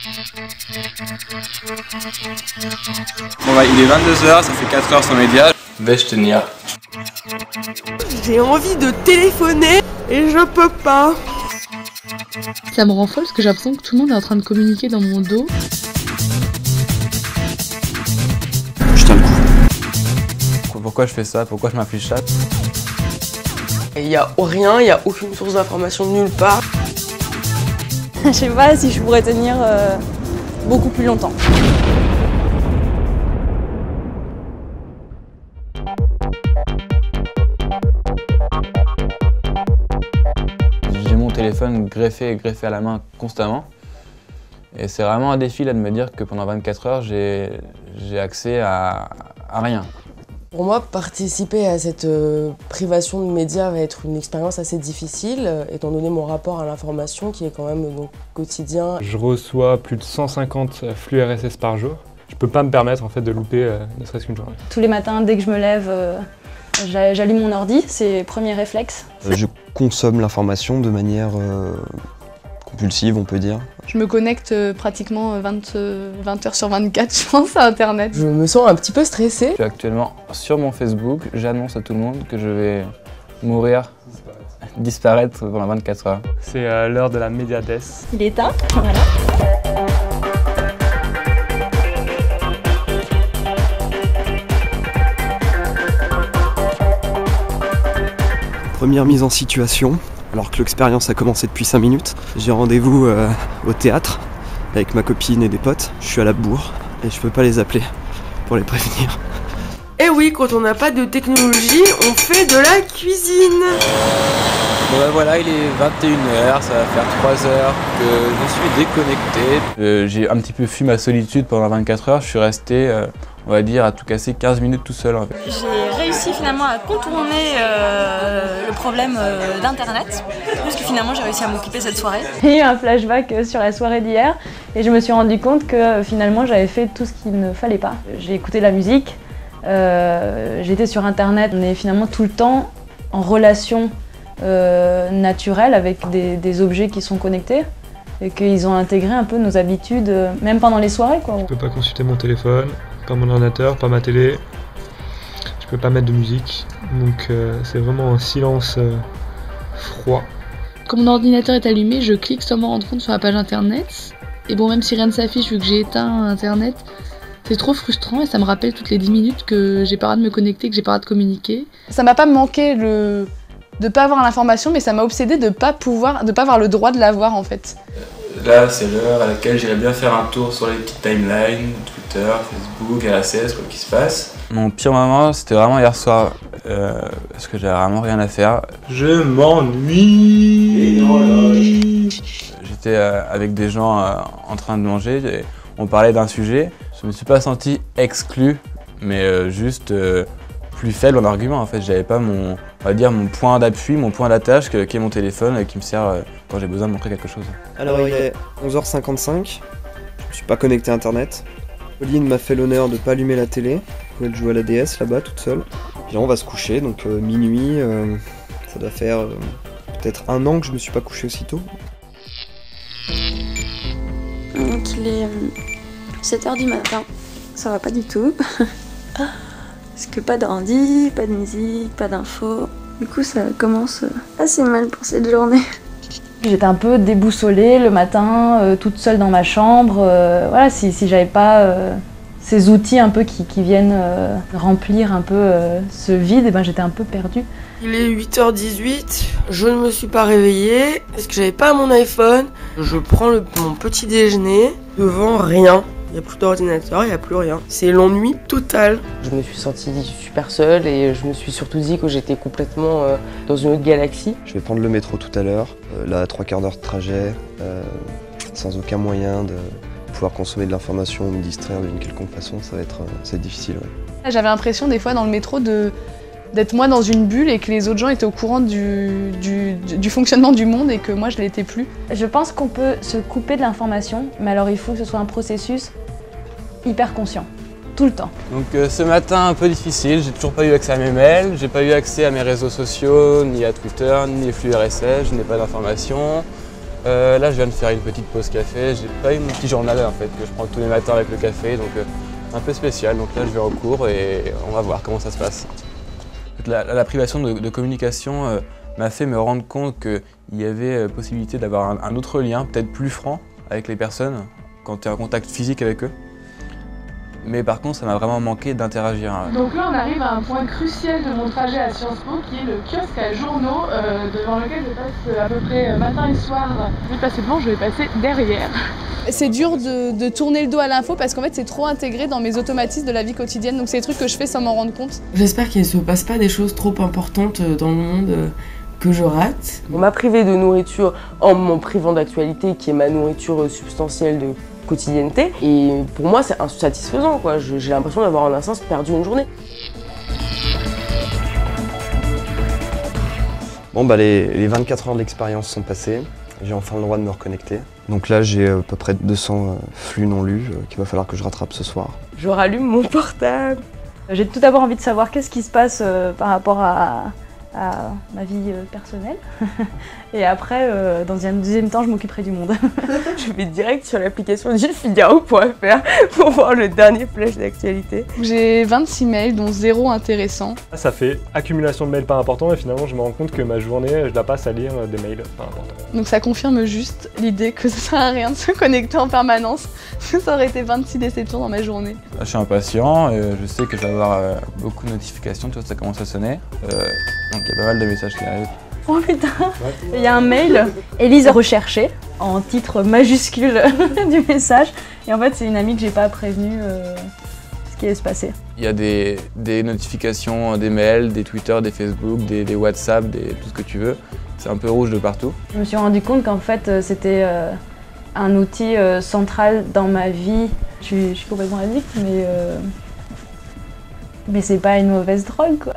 Bon bah il est 22h, ça fait 4 heures sans média. Vais-je tenir? J'ai envie de téléphoner et je peux pas. Ça me rend folle parce que j'ai l'impression que tout le monde est en train de communiquer dans mon dos. Je tiens le coup. Pourquoi je fais ça? Pourquoi je m'inflige ça? Il y a rien, il y a aucune source d'information nulle part. Je sais pas si je pourrais tenir beaucoup plus longtemps. J'ai mon téléphone greffé à la main constamment. Et c'est vraiment un défi là, de me dire que pendant 24 heures, j'ai accès à rien. Pour moi, participer à cette privation de médias va être une expérience assez difficile, étant donné mon rapport à l'information qui est quand même donc, quotidien. Je reçois plus de 150 flux RSS par jour. Je peux pas me permettre en fait, de louper ne serait-ce qu'une journée. Tous les matins, dès que je me lève, j'allume mon ordi, c'est le premier réflexe. Je consomme l'information de manière compulsive, on peut dire. Je me connecte pratiquement 20 heures sur 24, je pense, à Internet. Je me sens un petit peu stressée. Je suis actuellement sur mon Facebook, j'annonce à tout le monde que je vais mourir, disparaître pendant 24 heures. C'est l'heure de la médiadesse. Il est tard, voilà. Première mise en situation, alors que l'expérience a commencé depuis 5 minutes. J'ai rendez-vous au théâtre avec ma copine et des potes. Je suis à la bourre et je peux pas les appeler pour les prévenir. Et oui, quand on n'a pas de technologie, on fait de la cuisine. Bon bah voilà, il est 21h, ça va faire 3 heures que je suis déconnecté. J'ai un petit peu fui ma solitude pendant 24 heures, je suis resté, on va dire, à tout casser 15 minutes tout seul en fait. J'ai réussi finalement à contourner le problème d'internet, parce que finalement j'ai réussi à m'occuper cette soirée. J'ai eu un flashback sur la soirée d'hier et je me suis rendu compte que finalement j'avais fait tout ce qu'il ne fallait pas. J'ai écouté de la musique, j'étais sur internet, on est finalement tout le temps en relation naturelle avec des objets qui sont connectés et qu'ils ont intégré un peu nos habitudes, même pendant les soirées quoi. Je peux pas consulter mon téléphone, pas mon ordinateur, pas ma télé. Je peux pas mettre de musique, donc c'est vraiment un silence froid. Quand mon ordinateur est allumé, je clique sans m'en rendre compte sur la page internet. Et bon, même si rien ne s'affiche vu que j'ai éteint internet, c'est trop frustrant et ça me rappelle toutes les 10 minutes que j'ai pas le droit de me connecter, que j'ai pas le droit de communiquer. Ça m'a pas manqué de pas avoir l'information, mais ça m'a obsédé de pas avoir le droit de l'avoir en fait. Là, c'est l'heure à laquelle j'irais bien faire un tour sur les petites timelines, Twitter, Facebook, RSS, quoi qu'il se passe. Mon pire moment, c'était vraiment hier soir, parce que j'avais vraiment rien à faire. Je m'ennuie. J'étais avec des gens en train de manger, et on parlait d'un sujet. Je me suis pas senti exclu, mais juste plus faible en argument. En fait, j'avais pas mon, on va dire, mon point d'appui, mon point d'attache qui est mon téléphone et qui me sert quand j'ai besoin de montrer quelque chose. Alors il est 11h55, je me suis pas connecté à internet. Pauline m'a fait l'honneur de pas allumer la télé, elle joue à la DS là-bas toute seule. Puis on va se coucher, donc minuit, ça doit faire peut-être 1 an que je me suis pas couché aussitôt. Donc il est 7h du matin, ça va pas du tout. Parce que pas d'ordi, pas de musique, pas d'infos. Du coup ça commence assez mal pour cette journée. J'étais un peu déboussolée le matin, toute seule dans ma chambre. Voilà, si j'avais pas ces outils un peu qui viennent remplir un peu ce vide, et ben j'étais un peu perdue. Il est 8h18, je ne me suis pas réveillée parce que j'avais pas mon iPhone. Je prends mon petit déjeuner, devant rien. Il n'y a plus d'ordinateur, il n'y a plus rien. C'est l'ennui total. Je me suis sentie super seule et je me suis surtout dit que j'étais complètement dans une autre galaxie. Je vais prendre le métro tout à l'heure, là à 3/4 d'heure de trajet, sans aucun moyen de pouvoir consommer de l'information ou me distraire d'une quelconque façon, ça va être difficile. Ouais. J'avais l'impression des fois dans le métro d'être moi dans une bulle et que les autres gens étaient au courant du fonctionnement du monde et que moi je l'étais plus. Je pense qu'on peut se couper de l'information, mais alors il faut que ce soit un processus hyper conscient, tout le temps. Donc ce matin un peu difficile, j'ai toujours pas eu accès à mes mails, j'ai pas eu accès à mes réseaux sociaux, ni à Twitter, ni les flux RSS, je n'ai pas d'informations. Là, je viens de faire une petite pause café. J'ai pas eu mon petit journal en fait que je prends tous les matins avec le café, donc un peu spécial. Donc là, je vais en cours et on va voir comment ça se passe. La privation de communication m'a fait me rendre compte qu'il y avait possibilité d'avoir un autre lien, peut-être plus franc, avec les personnes quand tu es en contact physique avec eux. Mais par contre, ça m'a vraiment manqué d'interagir. Donc là, on arrive à un point crucial de mon trajet à Sciences Po, qui est le kiosque à journaux, devant lequel je passe à peu près matin et soir. Je vais passer devant, je vais passer derrière. C'est dur de tourner le dos à l'info parce qu'en fait, c'est trop intégré dans mes automatismes de la vie quotidienne. Donc c'est des trucs que je fais sans m'en rendre compte. J'espère qu'il ne se passe pas des choses trop importantes dans le monde que je rate. On m'a privé de nourriture en m'en privant d'actualité, qui est ma nourriture substantielle de quotidienneté. Et pour moi, c'est insatisfaisant, quoi. J'ai l'impression d'avoir en un sens perdu une journée. Bon, bah les 24 heures d'expérience sont passées. J'ai enfin le droit de me reconnecter. Donc là, j'ai à peu près 200 flux non lus qu'il va falloir que je rattrape ce soir. Je rallume mon portable. J'ai tout d'abord envie de savoir qu'est-ce qui se passe par rapport à ma vie personnelle. Et après, dans un deuxième temps, je m'occuperai du monde. Je vais direct sur l'application d'IlFigaro.fr pour voir le dernier flash d'actualité. J'ai 26 mails, dont 0 intéressant. Ça fait accumulation de mails pas importants et finalement je me rends compte que ma journée, je la passe à lire des mails pas importants. Donc ça confirme juste l'idée que ça sert à rien de se connecter en permanence. Ça aurait été 26 déceptions dans ma journée. Là, je suis impatient, je sais que je vais avoir beaucoup de notifications, tu vois, ça commence à sonner. Donc il y a pas mal de messages qui arrivent. Oh putain, il y a un mail, Élise recherchée, en titre majuscule du message. Et en fait, c'est une amie que j'ai pas prévenue ce qui allait se passer. Il y a des notifications, des mails, des Twitter, des Facebook, des WhatsApp, tout ce que tu veux. C'est un peu rouge de partout. Je me suis rendu compte qu'en fait, c'était un outil central dans ma vie. Je suis complètement addict, mais c'est pas une mauvaise drogue, quoi.